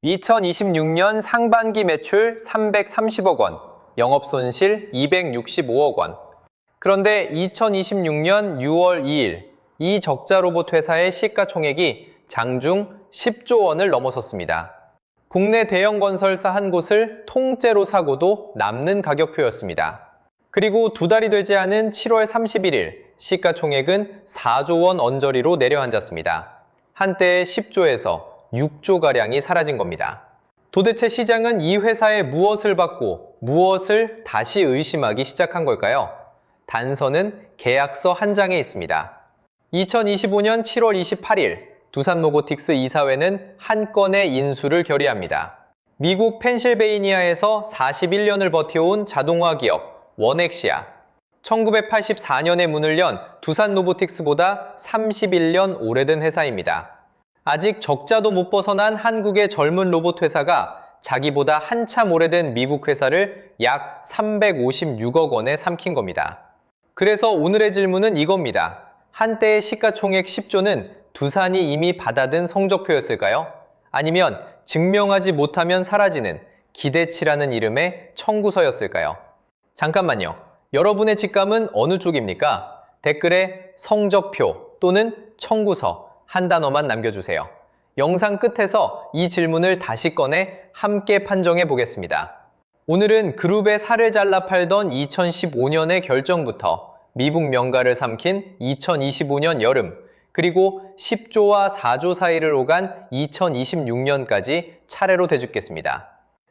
2026년 상반기 매출 330억 원, 영업손실 265억 원. 그런데 2026년 6월 2일, 이 적자 로봇 회사의 시가총액이 장중 10조 원을 넘어섰습니다. 국내 대형 건설사 한 곳을 통째로 사고도 남는 가격표였습니다. 그리고 두 달이 되지 않은 7월 31일, 시가총액은 4조 원 언저리로 내려앉았습니다. 한때의 10조에서 6조가량이 사라진 겁니다. 도대체 시장은 이 회사에 무엇을 받고 무엇을 다시 의심하기 시작한 걸까요? 단서는 계약서 한 장에 있습니다. 2025년 7월 28일, 두산로보틱스 이사회는 한 건의 인수를 결의합니다. 미국 펜실베이니아에서 41년을 버텨온 자동화 기업 원엑시아. 1984년에 문을 연 두산로보틱스보다 31년 오래된 회사입니다. 아직 적자도 못 벗어난 한국의 젊은 로봇 회사가 자기보다 한참 오래된 미국 회사를 약 356억 원에 삼킨 겁니다. 그래서 오늘의 질문은 이겁니다. 한때의 시가총액 10조는 두산이 이미 받아든 성적표였을까요? 아니면 증명하지 못하면 사라지는 기대치라는 이름의 청구서였을까요? 잠깐만요. 여러분의 직감은 어느 쪽입니까? 댓글에 성적표 또는 청구서 한 단어만 남겨주세요. 영상 끝에서 이 질문을 다시 꺼내 함께 판정해 보겠습니다. 오늘은 그룹의 살을 잘라 팔던 2015년의 결정부터 미국 명가를 삼킨 2025년 여름, 그리고 10조와 4조 사이를 오간 2026년까지 차례로 대줍겠습니다.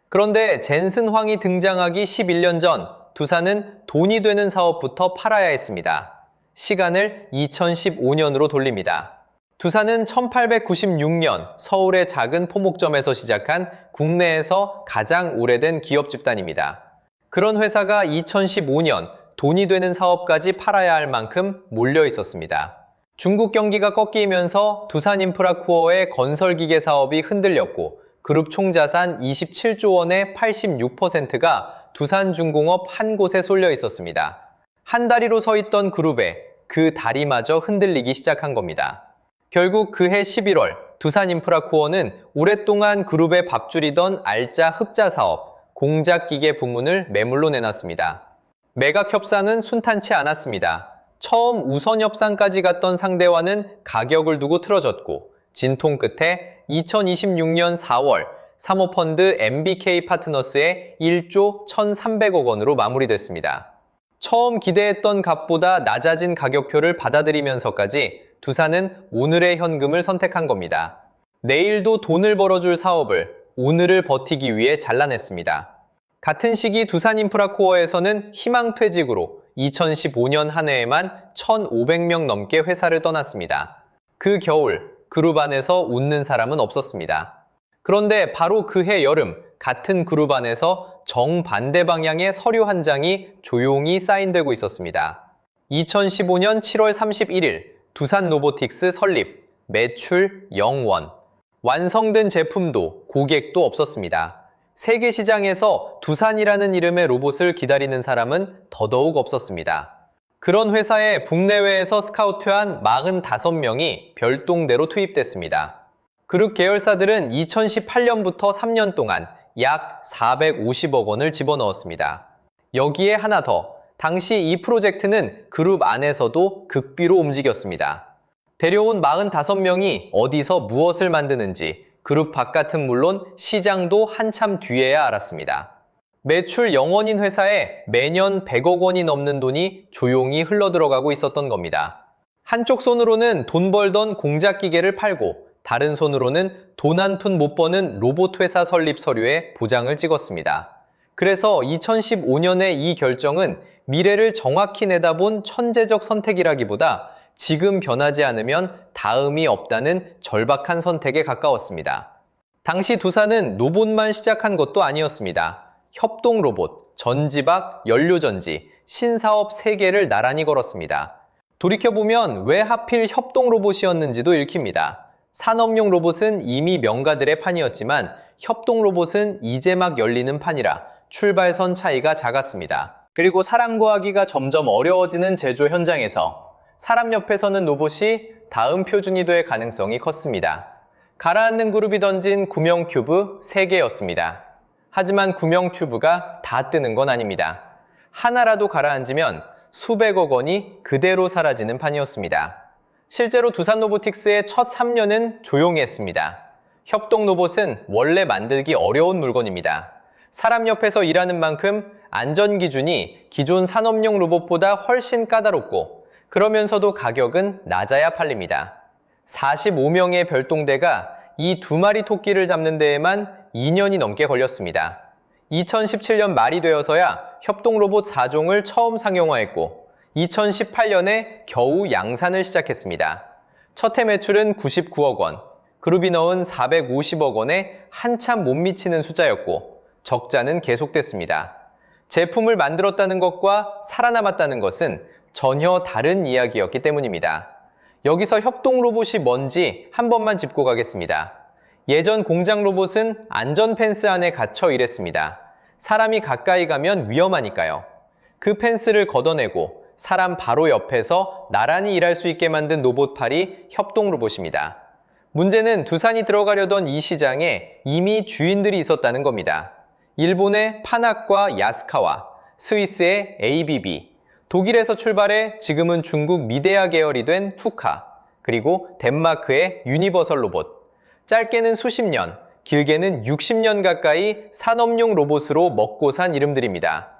그런데 젠슨 황이 등장하기 11년 전 두산은 돈이 되는 사업부터 팔아야 했습니다. 시간을 2015년으로 돌립니다. 두산은 1896년 서울의 작은 포목점에서 시작한 국내에서 가장 오래된 기업 집단입니다. 그런 회사가 2015년 돈이 되는 사업까지 팔아야 할 만큼 몰려 있었습니다. 중국 경기가 꺾이면서 두산인프라코어의 건설기계 사업이 흔들렸고 그룹 총자산 27조 원의 86%가 두산중공업 한 곳에 쏠려 있었습니다. 한 다리로 서 있던 그룹에 그 다리마저 흔들리기 시작한 겁니다. 결국 그해 11월 두산인프라코어는 오랫동안 그룹의 밥줄이던 알짜 흑자 사업, 공작기계 부문을 매물로 내놨습니다. 매각 협상은 순탄치 않았습니다. 처음 우선 협상까지 갔던 상대와는 가격을 두고 틀어졌고 진통 끝에 2026년 4월 사모펀드 MBK 파트너스의 1조 1,300억 원으로 마무리됐습니다. 처음 기대했던 값보다 낮아진 가격표를 받아들이면서까지 두산은 오늘의 현금을 선택한 겁니다. 내일도 돈을 벌어줄 사업을 오늘을 버티기 위해 잘라냈습니다. 같은 시기 두산인프라코어에서는 희망퇴직으로 2015년 한 해에만 1,500명 넘게 회사를 떠났습니다. 그 겨울 그룹 안에서 웃는 사람은 없었습니다. 그런데 바로 그해 여름 같은 그룹 안에서 정반대 방향의 서류 한 장이 조용히 사인되고 있었습니다. 2015년 7월 31일 두산로보틱스 설립, 매출 0원. 완성된 제품도 고객도 없었습니다. 세계 시장에서 두산이라는 이름의 로봇을 기다리는 사람은 더더욱 없었습니다. 그런 회사에 국내외에서 스카우트한 45명이 별동대로 투입됐습니다. 그룹 계열사들은 2018년부터 3년 동안 약 450억 원을 집어넣었습니다. 여기에 하나 더, 당시 이 프로젝트는 그룹 안에서도 극비로 움직였습니다. 데려온 45명이 어디서 무엇을 만드는지 그룹 바깥은 물론 시장도 한참 뒤에야 알았습니다. 매출 0원인 회사에 매년 100억 원이 넘는 돈이 조용히 흘러들어가고 있었던 겁니다. 한쪽 손으로는 돈 벌던 공작기계를 팔고 다른 손으로는 돈 한 푼 못 버는 로봇 회사 설립 서류에 부장을 찍었습니다. 그래서 2015년의 이 결정은 미래를 정확히 내다본 천재적 선택이라기보다 지금 변하지 않으면 다음이 없다는 절박한 선택에 가까웠습니다. 당시 두산은 로봇만 시작한 것도 아니었습니다. 협동 로봇, 전지박, 연료전지, 신사업 3개를 나란히 걸었습니다. 돌이켜보면 왜 하필 협동 로봇이었는지도 읽힙니다. 산업용 로봇은 이미 명가들의 판이었지만 협동 로봇은 이제 막 열리는 판이라 출발선 차이가 작았습니다. 그리고 사람 구하기가 점점 어려워지는 제조 현장에서 사람 옆에 서는 로봇이 다음 표준이 될 가능성이 컸습니다. 가라앉는 그룹이 던진 구명 큐브 3개였습니다. 하지만 구명 튜브가 다 뜨는 건 아닙니다. 하나라도 가라앉으면 수백억 원이 그대로 사라지는 판이었습니다. 실제로 두산 로보틱스의 첫 3년은 조용히 했습니다. 협동 로봇은 원래 만들기 어려운 물건입니다. 사람 옆에서 일하는 만큼 안전 기준이 기존 산업용 로봇보다 훨씬 까다롭고 그러면서도 가격은 낮아야 팔립니다. 45명의 별동대가 이 2마리 토끼를 잡는 데에만 2년이 넘게 걸렸습니다. 2017년 말이 되어서야 협동 로봇 4종을 처음 상용화했고 2018년에 겨우 양산을 시작했습니다. 첫 해 매출은 99억 원, 그룹이 넣은 450억 원에 한참 못 미치는 숫자였고 적자는 계속됐습니다. 제품을 만들었다는 것과 살아남았다는 것은 전혀 다른 이야기였기 때문입니다. 여기서 협동 로봇이 뭔지 한 번만 짚고 가겠습니다. 예전 공장 로봇은 안전 펜스 안에 갇혀 일했습니다. 사람이 가까이 가면 위험하니까요. 그 펜스를 걷어내고 사람 바로 옆에서 나란히 일할 수 있게 만든 로봇팔이 협동 로봇입니다. 문제는 두산이 들어가려던 이 시장에 이미 주인들이 있었다는 겁니다. 일본의 파낙과 야스카와, 스위스의 ABB, 독일에서 출발해 지금은 중국 미데아 계열이 된 쿠카, 그리고 덴마크의 유니버설 로봇. 짧게는 수십 년, 길게는 60년 가까이 산업용 로봇으로 먹고 산 이름들입니다.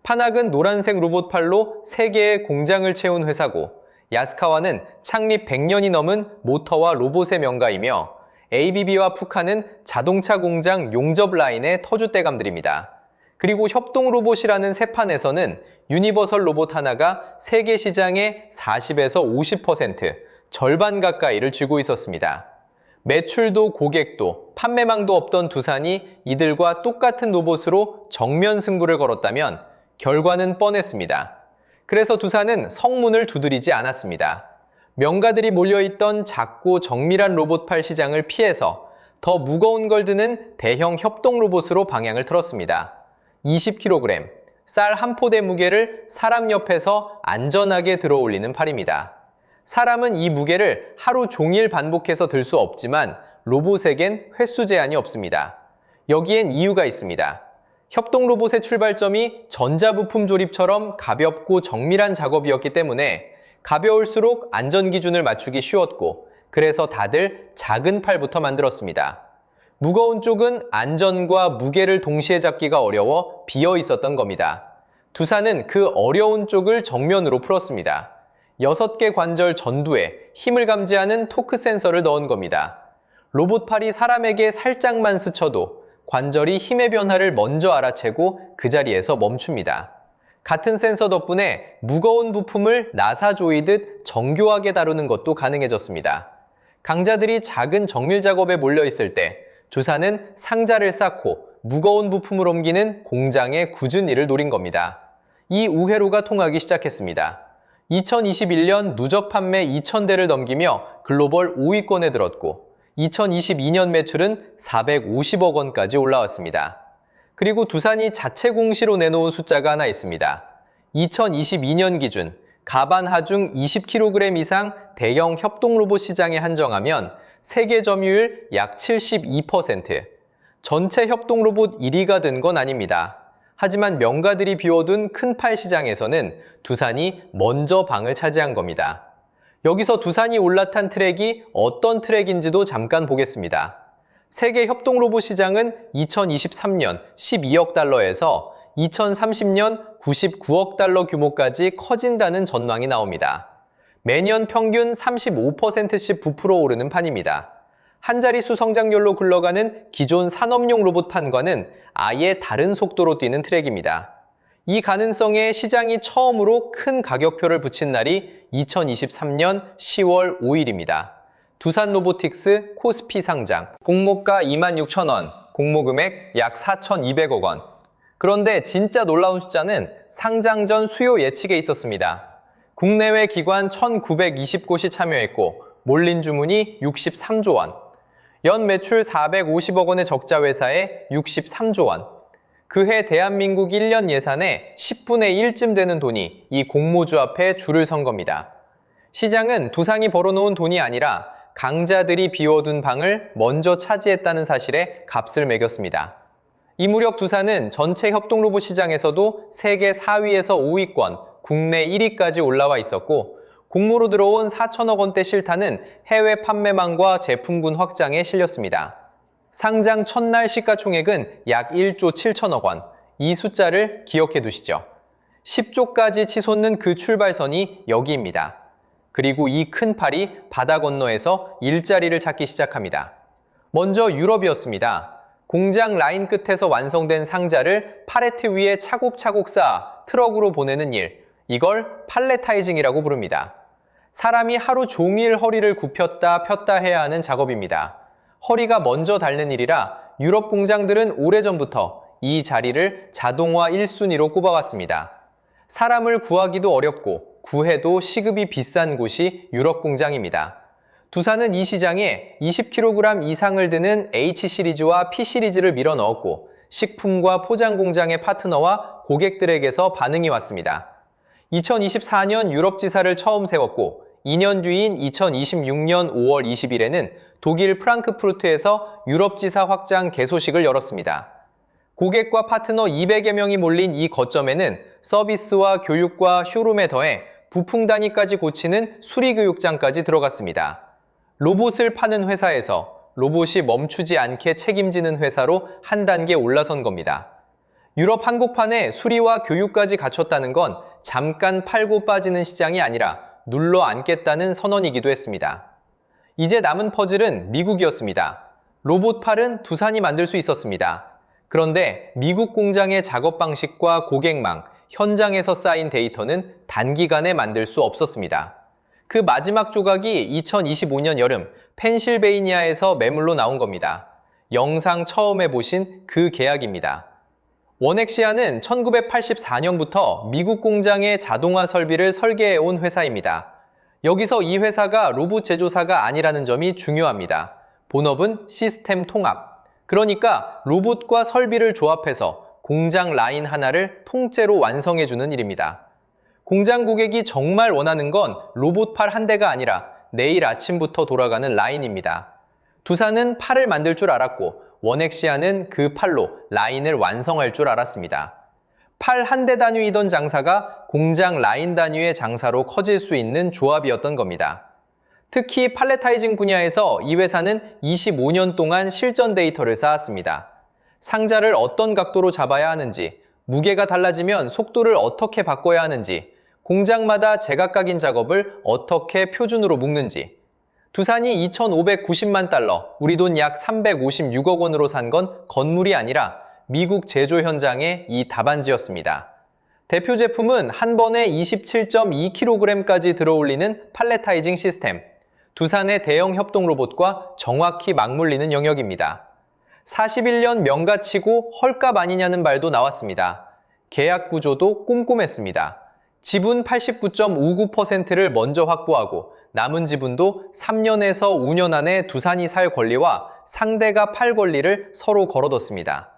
파낙은 노란색 로봇팔로 세계의 공장을 채운 회사고, 야스카와는 창립 100년이 넘은 모터와 로봇의 명가이며 ABB와 푸카는 자동차 공장 용접 라인의 터줏대감들입니다. 그리고 협동 로봇이라는 새 판에서는 유니버설 로봇 하나가 세계 시장의 40에서 50%, 절반 가까이를 쥐고 있었습니다. 매출도 고객도 판매망도 없던 두산이 이들과 똑같은 로봇으로 정면 승부를 걸었다면 결과는 뻔했습니다. 그래서 두산은 성문을 두드리지 않았습니다. 명가들이 몰려있던 작고 정밀한 로봇팔 시장을 피해서 더 무거운 걸 드는 대형 협동 로봇으로 방향을 틀었습니다. 20kg, 쌀 한 포대 무게를 사람 옆에서 안전하게 들어올리는 팔입니다. 사람은 이 무게를 하루 종일 반복해서 들 수 없지만 로봇에겐 횟수 제한이 없습니다. 여기엔 이유가 있습니다. 협동 로봇의 출발점이 전자부품 조립처럼 가볍고 정밀한 작업이었기 때문에 가벼울수록 안전 기준을 맞추기 쉬웠고 그래서 다들 작은 팔부터 만들었습니다. 무거운 쪽은 안전과 무게를 동시에 잡기가 어려워 비어 있었던 겁니다. 두산은 그 어려운 쪽을 정면으로 풀었습니다. 6개 관절 전두에 힘을 감지하는 토크 센서를 넣은 겁니다. 로봇팔이 사람에게 살짝만 스쳐도 관절이 힘의 변화를 먼저 알아채고 그 자리에서 멈춥니다. 같은 센서 덕분에 무거운 부품을 나사 조이듯 정교하게 다루는 것도 가능해졌습니다. 강자들이 작은 정밀 작업에 몰려있을 때 두산은 상자를 쌓고 무거운 부품을 옮기는 공장의 굳은 일을 노린 겁니다. 이 우회로가 통하기 시작했습니다. 2021년 누적 판매 2,000대를 넘기며 글로벌 5위권에 들었고 2022년 매출은 450억 원까지 올라왔습니다. 그리고 두산이 자체 공시로 내놓은 숫자가 하나 있습니다. 2022년 기준 가반 하중 20kg 이상 대형 협동 로봇 시장에 한정하면 세계 점유율 약 72%. 전체 협동 로봇 1위가 된 건 아닙니다. 하지만 명가들이 비워둔 큰 팔 시장에서는 두산이 먼저 방을 차지한 겁니다. 여기서 두산이 올라탄 트랙이 어떤 트랙인지도 잠깐 보겠습니다. 세계 협동 로봇 시장은 2023년 12억 달러에서 2030년 99억 달러 규모까지 커진다는 전망이 나옵니다. 매년 평균 35%씩 부풀어 오르는 판입니다. 한 자릿수 성장률로 굴러가는 기존 산업용 로봇판과는 아예 다른 속도로 뛰는 트랙입니다. 이 가능성에 시장이 처음으로 큰 가격표를 붙인 날이 2023년 10월 5일입니다. 두산 로보틱스 코스피 상장, 공모가 26,000원, 공모금액 약 4,200억 원. 그런데 진짜 놀라운 숫자는 상장 전 수요 예측에 있었습니다. 국내외 기관 1,920곳이 참여했고 몰린 주문이 63조 원, 연 매출 450억 원의 적자 회사에 63조 원, 그해 대한민국 1년 예산의 10분의 1쯤 되는 돈이 이 공모주 앞에 줄을 선 겁니다. 시장은 두산이 벌어놓은 돈이 아니라 강자들이 비워둔 방을 먼저 차지했다는 사실에 값을 매겼습니다. 이 무렵 두산은 전체 협동로봇 시장에서도 세계 4위에서 5위권, 국내 1위까지 올라와 있었고 공모로 들어온 4천억 원대 실타는 해외 판매망과 제품군 확장에 실렸습니다. 상장 첫날 시가총액은 약 1조 7천억 원, 이 숫자를 기억해 두시죠. 10조까지 치솟는 그 출발선이 여기입니다. 그리고 이 큰 팔이 바다 건너에서 일자리를 찾기 시작합니다. 먼저 유럽이었습니다. 공장 라인 끝에서 완성된 상자를 팔레트 위에 차곡차곡 쌓아 트럭으로 보내는 일, 이걸 팔레타이징이라고 부릅니다. 사람이 하루 종일 허리를 굽혔다 폈다 해야 하는 작업입니다. 허리가 먼저 닳는 일이라 유럽 공장들은 오래전부터 이 자리를 자동화 1순위로 꼽아왔습니다. 사람을 구하기도 어렵고 구해도 시급이 비싼 곳이 유럽 공장입니다. 두산은 이 시장에 20kg 이상을 드는 H시리즈와 P시리즈를 밀어 넣었고 식품과 포장 공장의 파트너와 고객들에게서 반응이 왔습니다. 2024년 유럽 지사를 처음 세웠고 2년 뒤인 2026년 5월 20일에는 독일 프랑크푸르트에서 유럽 지사 확장 개소식을 열었습니다. 고객과 파트너 200여 명이 몰린 이 거점에는 서비스와 교육과 쇼룸에 더해 부품 단위까지 고치는 수리교육장까지 들어갔습니다. 로봇을 파는 회사에서 로봇이 멈추지 않게 책임지는 회사로 한 단계 올라선 겁니다. 유럽 한국판에 수리와 교육까지 갖췄다는 건 잠깐 팔고 빠지는 시장이 아니라 눌러 앉겠다는 선언이기도 했습니다. 이제 남은 퍼즐은 미국이었습니다. 로봇팔은 두산이 만들 수 있었습니다. 그런데 미국 공장의 작업 방식과 고객망, 현장에서 쌓인 데이터는 단기간에 만들 수 없었습니다. 그 마지막 조각이 2025년 여름 펜실베이니아에서 매물로 나온 겁니다. 영상 처음 해보신 그 계약입니다. 원엑시아는 1984년부터 미국 공장의 자동화 설비를 설계해온 회사입니다. 여기서 이 회사가 로봇 제조사가 아니라는 점이 중요합니다. 본업은 시스템 통합. 그러니까 로봇과 설비를 조합해서 공장 라인 하나를 통째로 완성해주는 일입니다. 공장 고객이 정말 원하는 건 로봇팔 한 대가 아니라 내일 아침부터 돌아가는 라인입니다. 두산은 팔을 만들 줄 알았고 원엑시아는 그 팔로 라인을 완성할 줄 알았습니다. 팔 한 대 단위이던 장사가 공장 라인 단위의 장사로 커질 수 있는 조합이었던 겁니다. 특히 팔레타이징 분야에서 이 회사는 25년 동안 실전 데이터를 쌓았습니다. 상자를 어떤 각도로 잡아야 하는지, 무게가 달라지면 속도를 어떻게 바꿔야 하는지, 공장마다 제각각인 작업을 어떻게 표준으로 묶는지, 두산이 2,590만 달러, 우리 돈 약 356억 원으로 산 건 건물이 아니라 미국 제조 현장의 이 답안지였습니다. 대표 제품은 한 번에 27.2kg까지 들어올리는 팔레타이징 시스템. 두산의 대형 협동 로봇과 정확히 맞물리는 영역입니다. 41년 명가치고 헐값 아니냐는 말도 나왔습니다. 계약 구조도 꼼꼼했습니다. 지분 89.59%를 먼저 확보하고 남은 지분도 3년에서 5년 안에 두산이 살 권리와 상대가 팔 권리를 서로 걸어뒀습니다.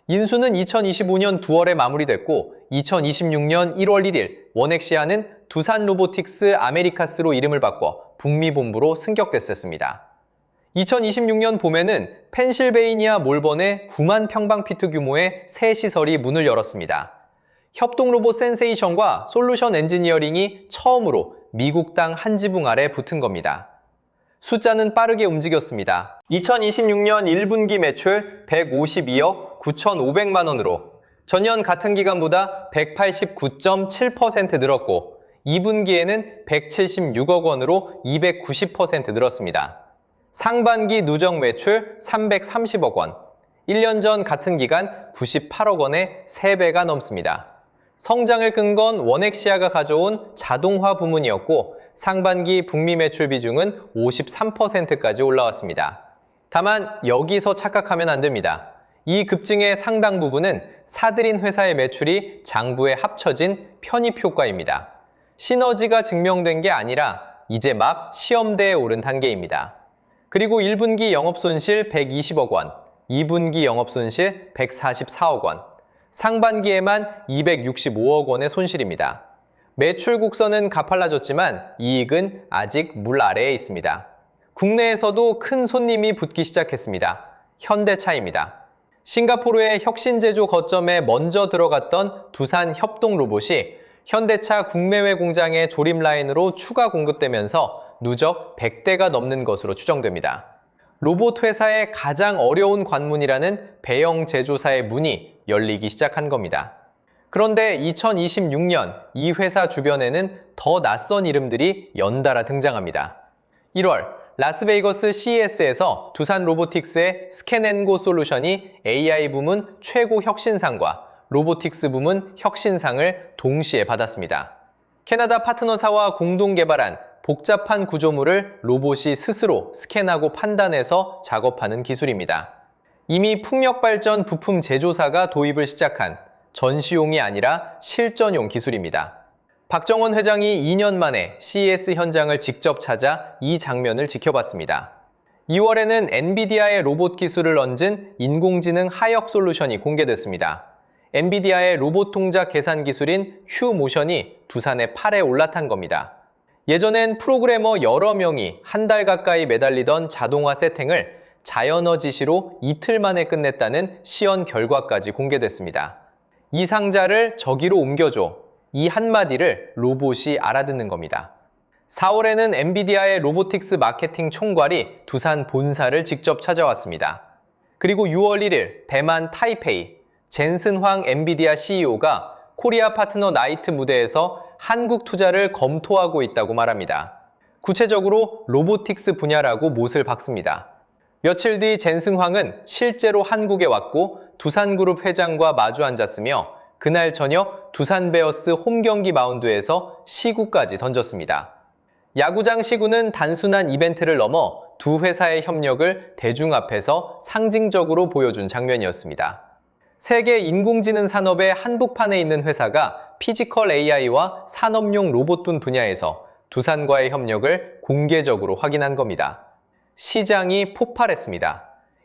인수는 2025년 9월에 마무리됐고 2026년 1월 1일 원엑시아는 두산 로보틱스 아메리카스로 이름을 바꿔 북미 본부로 승격됐었습니다. 2026년 봄에는 펜실베이니아 몰번에 9만 평방피트 규모의 새 시설이 문을 열었습니다. 협동로봇 센세이션과 솔루션 엔지니어링이 처음으로 미국 땅 한 지붕 아래 붙은 겁니다. 숫자는 빠르게 움직였습니다. 2026년 1분기 매출 152억 9,500만 원으로 전년 같은 기간보다 189.7% 늘었고 2분기에는 176억 원으로 290% 늘었습니다. 상반기 누적 매출 330억 원, 1년 전 같은 기간 98억 원의 3배가 넘습니다. 성장을 끈 건 원엑시아가 가져온 자동화 부문이었고 상반기 북미 매출 비중은 53%까지 올라왔습니다. 다만 여기서 착각하면 안 됩니다. 이 급증의 상당 부분은 사들인 회사의 매출이 장부에 합쳐진 편입 효과입니다. 시너지가 증명된 게 아니라 이제 막 시험대에 오른 단계입니다. 그리고 1분기 영업손실 120억 원, 2분기 영업손실 144억 원, 상반기에만 265억 원의 손실입니다. 매출 곡선은 가팔라졌지만 이익은 아직 물 아래에 있습니다. 국내에서도 큰 손님이 붙기 시작했습니다. 현대차입니다. 싱가포르의 혁신 제조 거점에 먼저 들어갔던 두산 협동 로봇이 현대차 국내외 공장의 조립 라인으로 추가 공급되면서 누적 100대가 넘는 것으로 추정됩니다. 로봇 회사의 가장 어려운 관문이라는 배영 제조사의 문이 열리기 시작한 겁니다. 그런데 2026년 이 회사 주변에는 더 낯선 이름들이 연달아 등장합니다. 1월 라스베이거스 CES에서 두산 로보틱스의 스캔앤고 솔루션이 AI 부문 최고 혁신상과 로보틱스 부문 혁신상을 동시에 받았습니다. 캐나다 파트너사와 공동 개발한 복잡한 구조물을 로봇이 스스로 스캔하고 판단해서 작업하는 기술입니다. 이미 풍력 발전 부품 제조사가 도입을 시작한 전시용이 아니라 실전용 기술입니다. 박정원 회장이 2년 만에 CES 현장을 직접 찾아 이 장면을 지켜봤습니다. 2월에는 엔비디아의 로봇 기술을 얹은 인공지능 하역 솔루션이 공개됐습니다. 엔비디아의 로봇 동작 계산 기술인 휴모션이 두산의 팔에 올라탄 겁니다. 예전엔 프로그래머 여러 명이 한 달 가까이 매달리던 자동화 세팅을 자연어 지시로 이틀 만에 끝냈다는 시연 결과까지 공개됐습니다. 이 상자를 저기로 옮겨줘. 이 한마디를 로봇이 알아듣는 겁니다. 4월에는 엔비디아의 로보틱스 마케팅 총괄이 두산 본사를 직접 찾아왔습니다. 그리고 6월 1일 대만 타이페이 젠슨 황 엔비디아 CEO가 코리아 파트너 나이트 무대에서 한국 투자를 검토하고 있다고 말합니다. 구체적으로 로보틱스 분야라고 못을 박습니다. 며칠 뒤 젠슨 황은 실제로 한국에 왔고 두산그룹 회장과 마주 앉았으며 그날 저녁 두산 베어스 홈경기 마운드에서 시구까지 던졌습니다. 야구장 시구는 단순한 이벤트를 넘어 두 회사의 협력을 대중 앞에서 상징적으로 보여준 장면이었습니다. 세계 인공지능 산업의 한복판에 있는 회사가 피지컬 AI와 산업용 로봇돈 분야에서 두산과의 협력을 공개적으로 확인한 겁니다. 시장이 폭발했습니다.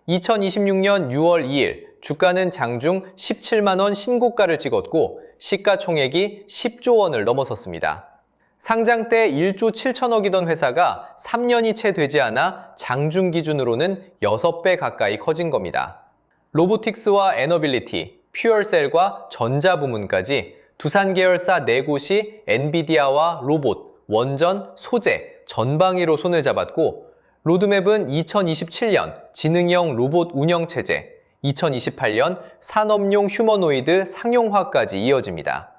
2026년 6월 2일 주가는 장중 17만 원 신고가를 찍었고 시가총액이 10조 원을 넘어섰습니다. 상장 때 1조 7천억이던 회사가 3년이 채 되지 않아 장중 기준으로는 6배 가까이 커진 겁니다. 로보틱스와 에너빌리티, 퓨얼셀과 전자부문까지 두산 계열사 4곳이 엔비디아와 로봇, 원전, 소재, 전방위로 손을 잡았고 로드맵은 2027년 지능형 로봇 운영체제, 2028년 산업용 휴머노이드 상용화까지 이어집니다.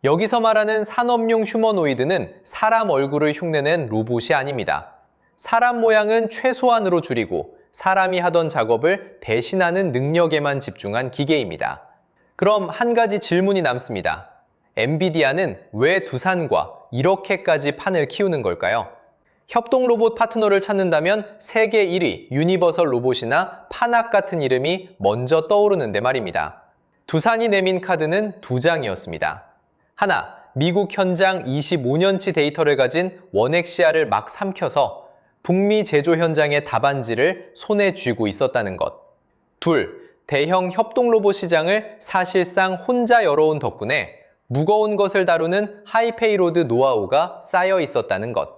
여기서 말하는 산업용 휴머노이드는 사람 얼굴을 흉내낸 로봇이 아닙니다. 사람 모양은 최소한으로 줄이고 사람이 하던 작업을 대신하는 능력에만 집중한 기계입니다. 그럼 한 가지 질문이 남습니다. 엔비디아는 왜 두산과 이렇게까지 판을 키우는 걸까요? 협동 로봇 파트너를 찾는다면 세계 1위 유니버설 로봇이나 파낙 같은 이름이 먼저 떠오르는데 말입니다. 두산이 내민 카드는 2장이었습니다. 하나, 미국 현장 25년치 데이터를 가진 원엑시아를 막 삼켜서 북미 제조 현장의 답안지를 손에 쥐고 있었다는 것. 둘, 대형 협동 로봇 시장을 사실상 혼자 열어온 덕분에 무거운 것을 다루는 하이페이로드 노하우가 쌓여 있었다는 것.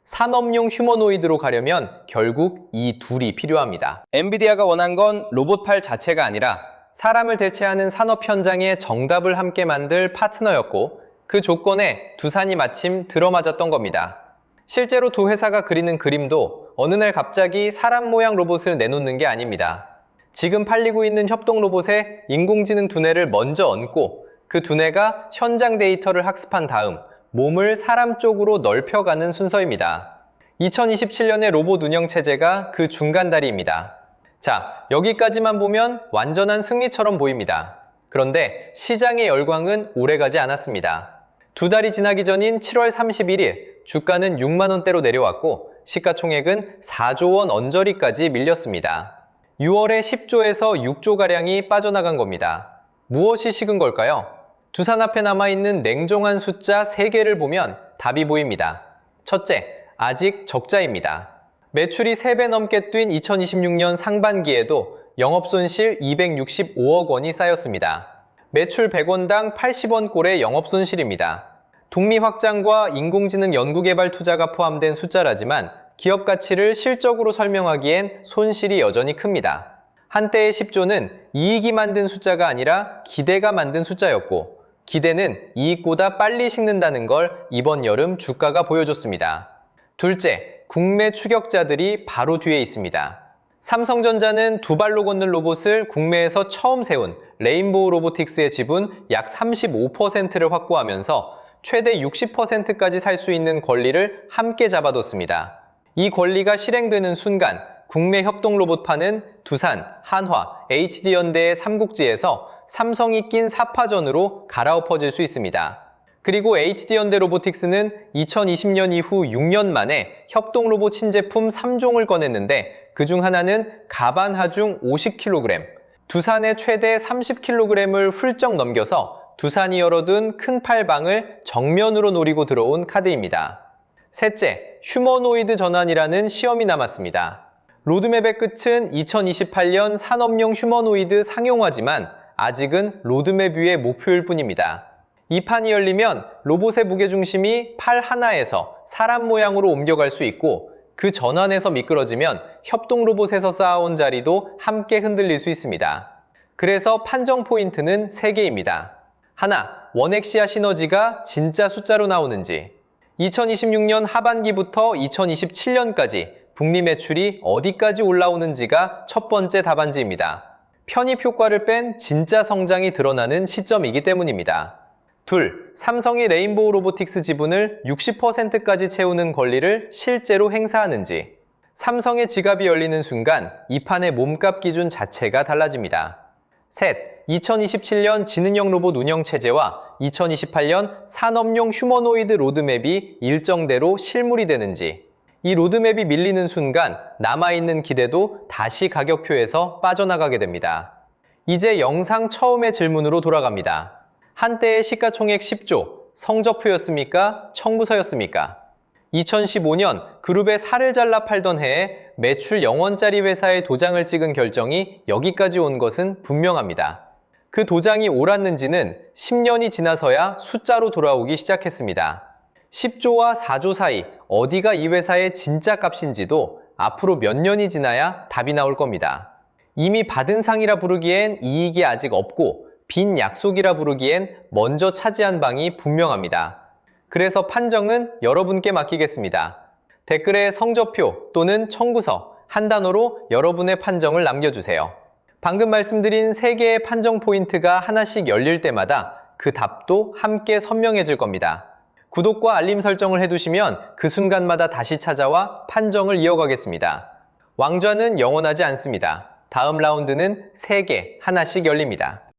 산업용 휴머노이드로 가려면 결국 이 둘이 필요합니다. 엔비디아가 원한 건 로봇팔 자체가 아니라 사람을 대체하는 산업 현장에 정답을 함께 만들 파트너였고 그 조건에 두산이 마침 들어맞았던 겁니다. 실제로 두 회사가 그리는 그림도 어느 날 갑자기 사람 모양 로봇을 내놓는 게 아닙니다. 지금 팔리고 있는 협동 로봇에 인공지능 두뇌를 먼저 얹고 그 두뇌가 현장 데이터를 학습한 다음 몸을 사람 쪽으로 넓혀가는 순서입니다. 2027년의 로봇 운영 체제가 그 중간 다리입니다. 자, 여기까지만 보면 완전한 승리처럼 보입니다. 그런데 시장의 열광은 오래가지 않았습니다. 2달이 지나기 전인 7월 31일 주가는 6만 원대로 내려왔고 시가총액은 4조 원 언저리까지 밀렸습니다. 6월에 10조에서 6조가량이 빠져나간 겁니다. 무엇이 식은 걸까요? 두산 앞에 남아있는 냉정한 숫자 3개를 보면 답이 보입니다. 첫째, 아직 적자입니다. 매출이 3배 넘게 뛴 2026년 상반기에도 영업손실 265억 원이 쌓였습니다. 매출 100원당 80원 꼴의 영업손실입니다. 북미 확장과 인공지능 연구개발 투자가 포함된 숫자라지만 기업 가치를 실적으로 설명하기엔 손실이 여전히 큽니다. 한때의 10조는 이익이 만든 숫자가 아니라 기대가 만든 숫자였고, 기대는 이익보다 빨리 식는다는 걸 이번 여름 주가가 보여줬습니다. 둘째, 국내 추격자들이 바로 뒤에 있습니다. 삼성전자는 두 발로 걷는 로봇을 국내에서 처음 세운 레인보우 로보틱스의 지분 약 35%를 확보하면서 최대 60%까지 살 수 있는 권리를 함께 잡아뒀습니다. 이 권리가 실행되는 순간 국내 협동 로봇파는 두산, 한화, HD현대의 삼국지에서 삼성이 낀 4파전으로 갈아엎어질 수 있습니다. 그리고 HD현대 로보틱스는 2020년 이후 6년 만에 협동 로봇 신제품 3종을 꺼냈는데 그중 하나는 가반 하중 50kg, 두산의 최대 30kg을 훌쩍 넘겨서 두산이 열어둔 큰 팔방을 정면으로 노리고 들어온 카드입니다. 셋째, 휴머노이드 전환이라는 시험이 남았습니다. 로드맵의 끝은 2028년 산업용 휴머노이드 상용화지만 아직은 로드맵 위의 목표일 뿐입니다. 이 판이 열리면 로봇의 무게중심이 팔 하나에서 사람 모양으로 옮겨갈 수 있고 그 전환에서 미끄러지면 협동 로봇에서 쌓아온 자리도 함께 흔들릴 수 있습니다. 그래서 판정 포인트는 3개입니다. 하나, 원엑시아 시너지가 진짜 숫자로 나오는지. 2026년 하반기부터 2027년까지 북미 매출이 어디까지 올라오는지가 첫 번째 답안지입니다. 편입 효과를 뺀 진짜 성장이 드러나는 시점이기 때문입니다. 둘, 삼성이 레인보우 로보틱스 지분을 60%까지 채우는 권리를 실제로 행사하는지. 삼성의 지갑이 열리는 순간 이 판의 몸값 기준 자체가 달라집니다. 셋, 2027년 지능형 로봇 운영체제와 2028년 산업용 휴머노이드 로드맵이 일정대로 실물이 되는지. 이 로드맵이 밀리는 순간 남아있는 기대도 다시 가격표에서 빠져나가게 됩니다. 이제 영상 처음의 질문으로 돌아갑니다. 한때의 시가총액 10조, 성적표였습니까? 청부서였습니까? 2015년 그룹의 살을 잘라 팔던 해에 매출 0원짜리 회사의 도장을 찍은 결정이 여기까지 온 것은 분명합니다. 그 도장이 옳았는지는 10년이 지나서야 숫자로 돌아오기 시작했습니다. 10조와 4조 사이 어디가 이 회사의 진짜 값인지도 앞으로 몇 년이 지나야 답이 나올 겁니다. 이미 받은 상이라 부르기엔 이익이 아직 없고 빈 약속이라 부르기엔 먼저 차지한 방이 분명합니다. 그래서 판정은 여러분께 맡기겠습니다. 댓글에 성적표 또는 청구서 한 단어로 여러분의 판정을 남겨주세요. 방금 말씀드린 3개의 판정 포인트가 하나씩 열릴 때마다 그 답도 함께 선명해질 겁니다. 구독과 알림 설정을 해두시면 그 순간마다 다시 찾아와 판정을 이어가겠습니다. 왕좌는 영원하지 않습니다. 다음 라운드는 3개 하나씩 열립니다.